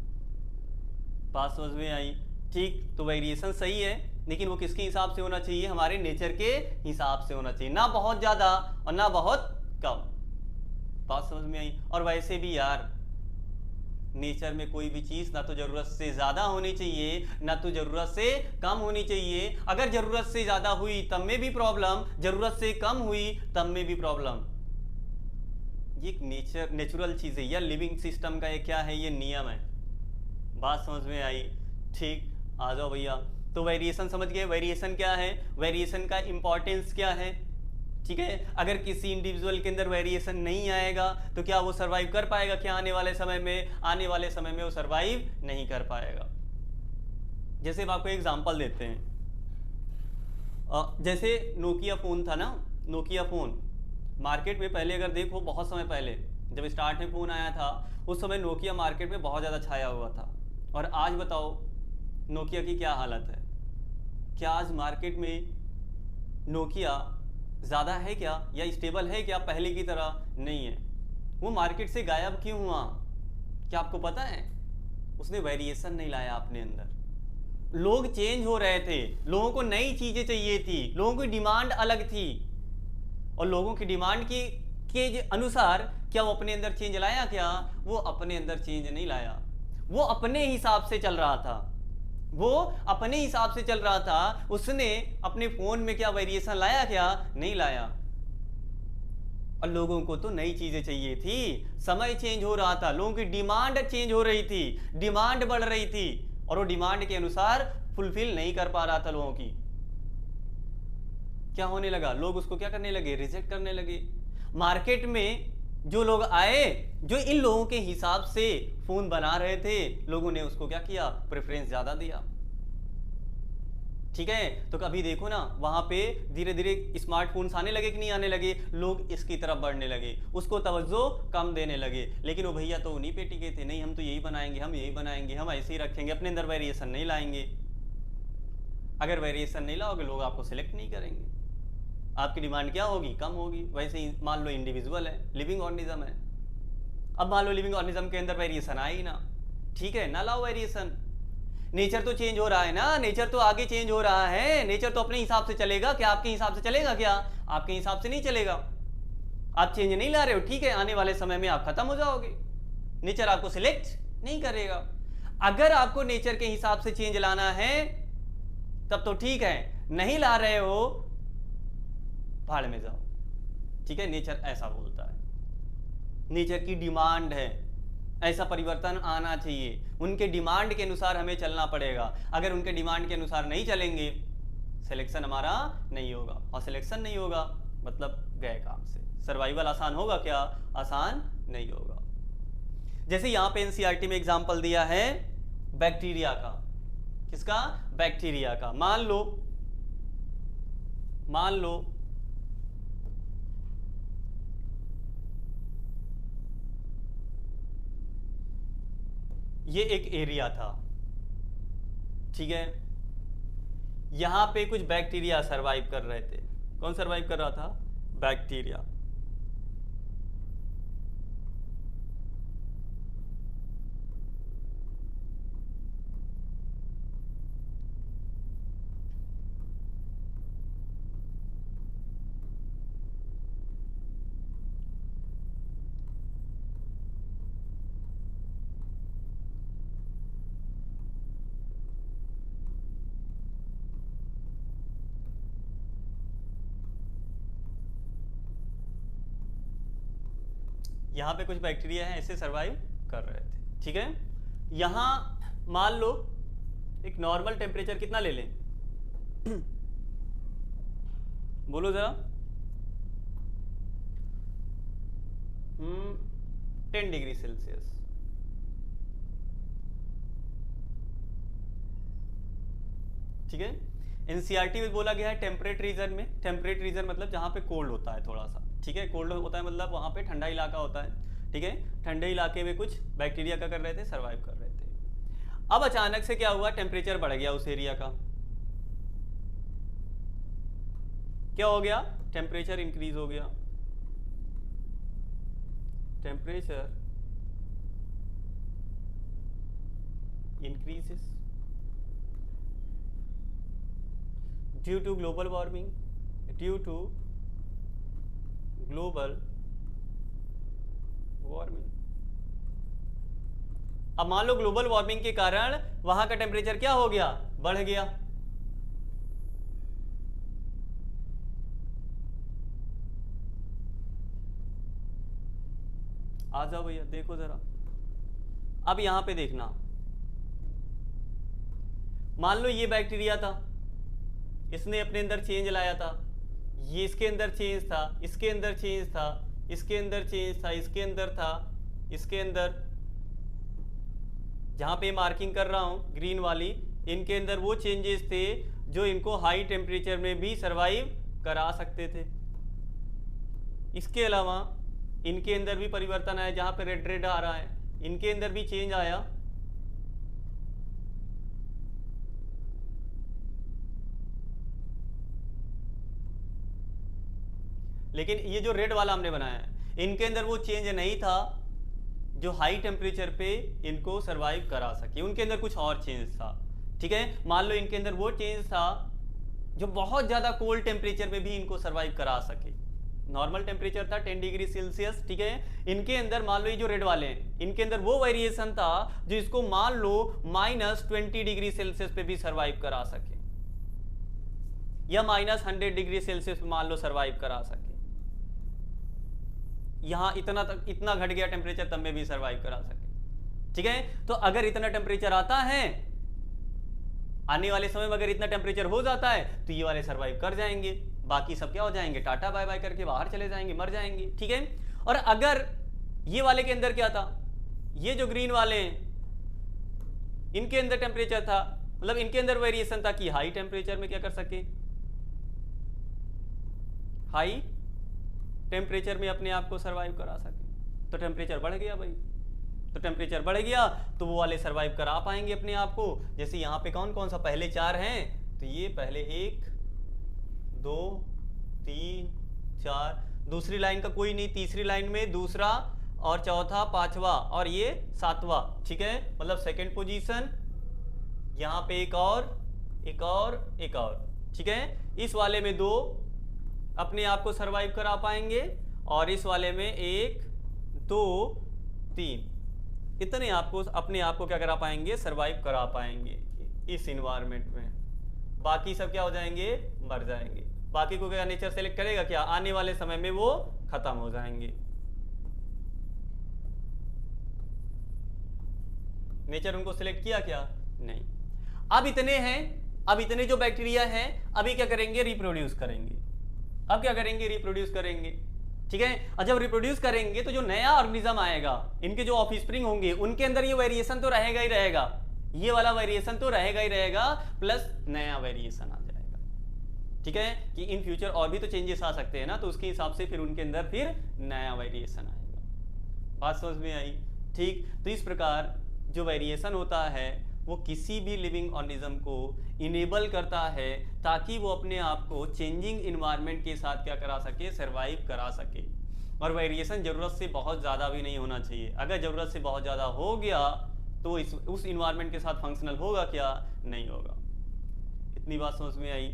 बात समझ में आई? ठीक, तो वेरिएशन सही है, लेकिन वो किसके हिसाब से होना चाहिए? हमारे नेचर के हिसाब से होना चाहिए, ना बहुत ज्यादा और ना बहुत कम। बात समझ में आई? और वैसे भी यार नेचर में कोई भी चीज ना तो जरूरत से ज्यादा होनी चाहिए, ना तो जरूरत से कम होनी चाहिए। अगर जरूरत से ज्यादा हुई तब में भी प्रॉब्लम, जरूरत से कम हुई तब में भी प्रॉब्लम। ये नेचुरल चीज है, या लिविंग सिस्टम का ये क्या है, ये नियम है। बात समझ में आई? ठीक, आ जाओ भैया। तो वेरिएशन समझ गए, वेरिएशन क्या है, वेरिएशन का इंपॉर्टेंस क्या है। ठीक है, अगर किसी इंडिविजुअल के अंदर वेरिएशन नहीं आएगा तो क्या वो सरवाइव कर पाएगा? क्या आने वाले समय में? आने वाले समय में वो सरवाइव नहीं कर पाएगा। जैसे हम आपको एग्जांपल देते हैं, जैसे नोकिया फोन था ना, नोकिया फोन मार्केट में पहले अगर देखो, बहुत समय पहले जब स्टार्ट में फोन आया था उस समय नोकिया मार्केट में बहुत ज़्यादा छाया हुआ था। और आज बताओ नोकिया की क्या हालत है? क्या आज मार्केट में नोकिया ज़्यादा है क्या, या स्टेबल है क्या? पहले की तरह नहीं है। वो मार्केट से गायब क्यों हुआ? क्या आपको पता है? उसने वेरिएशन नहीं लाया अपने अंदर। लोग चेंज हो रहे थे, लोगों को नई चीज़ें चाहिए थी, लोगों की डिमांड अलग थी, और लोगों की डिमांड के अनुसार क्या वो अपने अंदर चेंज लाया? क्या वो अपने अंदर चेंज नहीं लाया। वो अपने हिसाब से चल रहा था, वो अपने हिसाब से चल रहा था। उसने अपने फोन में क्या वेरिएशन लाया? क्या नहीं लाया। और लोगों को तो नई चीजें चाहिए थी, समय चेंज हो रहा था, लोगों की डिमांड चेंज हो रही थी, डिमांड बढ़ रही थी, और वो डिमांड के अनुसार फुलफिल नहीं कर पा रहा था लोगों की। क्या होने लगा? लोग उसको क्या करने लगे? रिजेक्ट करने लगे। मार्केट में जो लोग आए, जो इन लोगों के हिसाब से फोन बना रहे थे, लोगों ने उसको क्या किया? प्रेफरेंस ज्यादा दिया। ठीक है, तो कभी देखो ना, वहां पे धीरे धीरे स्मार्टफोन्स आने लगे कि नहीं आने लगे? लोग इसकी तरफ बढ़ने लगे, उसको तवज्जो कम देने लगे। लेकिन वो भैया तो उन्हीं पे टिके थे, नहीं हम तो यही बनाएंगे, हम यही बनाएंगे, हम ऐसे ही रखेंगे, अपने अंदर वेरिएशन नहीं लाएंगे। अगर वेरिएशन नहीं लाओगे लोग आपको सिलेक्ट नहीं करेंगे, आपकी डिमांड क्या होगी? कम होगी। वैसे ही मान लो इंडिविजुअल है, लिविंग ऑर्गेनिज्म है। अब मान लो लिविंग ऑर्गेनिज्म के अंदर वेरिएशन आए ही ना, ठीक है, ना लाओ वेरिएशन। नेचर तो चेंज हो रहा है ना, नेचर तो आगे चेंज हो रहा है, नेचर तो अपने हिसाब से चलेगा। क्या आपके हिसाब से चलेगा? क्या आपके हिसाब से नहीं चलेगा। आप चेंज नहीं ला रहे हो, ठीक है, आने वाले समय में आप खत्म हो जाओगे, नेचर आपको सिलेक्ट नहीं करेगा। अगर आपको नेचर के हिसाब से चेंज लाना है तब तो ठीक है, नहीं ला रहे हो भाड़ में जाओ। ठीक है, नेचर ऐसा बोलता है, नेचर की डिमांड है, ऐसा परिवर्तन आना चाहिए, उनके डिमांड के अनुसार हमें चलना पड़ेगा। अगर उनके डिमांड के अनुसार नहीं चलेंगे, सिलेक्शन हमारा नहीं होगा, और सिलेक्शन नहीं होगा मतलब गए काम से। सर्वाइवल आसान होगा क्या? आसान नहीं होगा। जैसे यहां पे एनसीईआरटी में एग्जांपल दिया है बैक्टीरिया का। किसका? बैक्टीरिया का। मान लो ये एक एरिया था, ठीक है, यहां पे कुछ बैक्टीरिया सरवाइव कर रहे थे। कौन सरवाइव कर रहा था? बैक्टीरिया। यहाँ पे कुछ बैक्टीरिया हैं, ऐसे सरवाइव कर रहे थे। ठीक है, यहाँ मान लो एक नॉर्मल टेम्परेचर कितना ले लें? बोलो जरा। 10 डिग्री सेल्सियस। ठीक है, एनसीईआरटी में बोला गया है टेम्परेट रीजन में, टेम्परेट रीजन मतलब जहाँ पे कोल्ड होता है थोड़ा सा, ठीक है, कोल्ड होता है मतलब वहाँ पे ठंडा इलाका होता है, ठीक है, ठंडे इलाके में कुछ बैक्टीरिया क्या कर रहे थे, सर्वाइव कर रहे थे। अब अचानक से क्या हुआ, टेम्परेचर बढ़ गया उस एरिया का, क्या हो गया, टेम्परेचर इंक्रीज हो गया, temperature increases due to global warming, due to global warming। अब मान लो ग्लोबल वार्मिंग के कारण वहां का टेम्परेचर क्या हो गया, बढ़ गया। आ जाओ भैया देखो जरा, अब यहां पे देखना, मान लो ये बैक्टीरिया था, इसने अपने अंदर चेंज लाया था, ये इसके अंदर चेंज था, इसके अंदर चेंज था, इसके अंदर चेंज था, इसके अंदर था, इसके अंदर, जहां पे मार्किंग कर रहा हूं ग्रीन वाली, इनके अंदर वो चेंजेस थे जो इनको हाई टेम्परेचर में भी सरवाइव करा सकते थे। इसके अलावा इनके अंदर भी परिवर्तन आया, जहां पे रेड रेड आ रहा है, इनके अंदर भी चेंज आया। लेकिन ये जो रेड वाला हमने बनाया है, इनके अंदर वो चेंज नहीं था जो हाई टेम्परेचर पे इनको सरवाइव करा सके, उनके अंदर कुछ और चेंज था, ठीक है। मान लो इनके अंदर वो चेंज था जो बहुत ज्यादा कोल्ड टेम्परेचर में भी इनको सरवाइव करा सके। नॉर्मल टेम्परेचर था 10 डिग्री सेल्सियस, ठीक है, इनके अंदर मान लो ये जो रेड वाले हैं, इनके अंदर वो वेरिएशन था जो इसको मान लो -20 डिग्री सेल्सियस पे भी सरवाइव करा सके, या -100 डिग्री सेल्सियस पे मान लो सरवाइव करा सके। यहां इतना घट गया टेम्परेचर तब में भी सरवाइव करा सके, ठीक है। तो अगर इतना टेम्परेचर आता है, आने वाले समय में अगर इतना टेम्परेचर हो जाता है तो ये वाले सरवाइव कर जाएंगे, बाकी सब क्या हो जाएंगे, टाटा बाय बाय करके बाहर चले जाएंगे, मर जाएंगे, ठीक है। और अगर ये वाले के अंदर क्या था, ये जो ग्रीन वाले हैं, इनके अंदर टेम्परेचर था, मतलब इनके अंदर वेरिएशन था कि हाई टेम्परेचर में क्या कर सके, हाई टेम्परेचर में अपने आप को सरवाइव करा सके। तो टेम्परेचर बढ़ गया भाई, तो टेम्परेचर बढ़ गया तो वो वाले सरवाइव करा पाएंगे अपने आप को। जैसे यहाँ पे कौन कौन सा पहले 4 हैं, तो ये पहले 1 2 3 4, दूसरी लाइन का कोई नहीं, तीसरी लाइन में दूसरा और चौथा, पांचवा और ये 7वां, ठीक है, मतलब सेकंड पोजीशन, यहाँ पे एक और, ठीक है। इस वाले में 2 अपने आप को सरवाइव करा पाएंगे और इस वाले में 1 2 3 इतने आपको अपने आप को क्या करा पाएंगे, सरवाइव करा पाएंगे इस इन्वायरमेंट में। बाकी सब क्या हो जाएंगे, मर जाएंगे। बाकी को क्या नेचर सेलेक्ट करेगा, क्या आने वाले समय में वो खत्म हो जाएंगे। नेचर उनको सिलेक्ट किया क्या, नहीं। अब इतने हैं, अब इतने जो बैक्टीरिया हैं अभी क्या करेंगे, रिप्रोड्यूस करेंगे। अब क्या करेंगे, रिप्रोड्यूस करेंगे, ठीक है। और जब रिप्रोड्यूस करेंगे तो जो नया ऑर्गेनिज्म आएगा, इनके जो ऑफस्प्रिंग होंगे, उनके अंदर ये वेरिएशन तो रहेगा ही रहेगा, ये वाला वेरिएशन तो रहेगा ही रहेगा, प्लस नया वेरिएशन आ जाएगा, ठीक है। कि इन फ्यूचर और भी तो चेंजेस आ सकते हैं ना, तो उसके हिसाब से फिर उनके अंदर फिर नया वेरिएशन आएगा। बात समझ में आई, ठीक। तो इस प्रकार जो वेरिएशन होता है वो किसी भी लिविंग ऑर्गेनिज्म को इनेबल करता है ताकि वो अपने आप को चेंजिंग इन्वायरमेंट के साथ क्या करा सके, सरवाइव करा सके। और वेरिएशन जरूरत से बहुत ज़्यादा भी नहीं होना चाहिए। अगर ज़रूरत से बहुत ज़्यादा हो गया तो उस इन्वायरमेंट के साथ फंक्शनल होगा क्या, नहीं होगा। इतनी बात समझ में आई।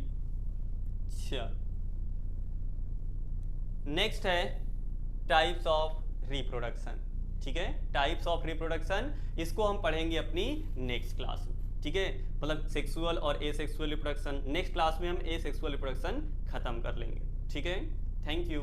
अच्छा, नेक्स्ट है टाइप्स ऑफ रिप्रोडक्शन, ठीक है। टाइप्स ऑफ रिप्रोडक्शन, इसको हम पढ़ेंगे अपनी नेक्स्ट क्लास में, ठीक है। मतलब सेक्सुअल और एसेक्सुअल रिप्रोडक्शन, नेक्स्ट क्लास में हम एसेक्सुअल रिप्रोडक्शन खत्म कर लेंगे, ठीक है। Thank you.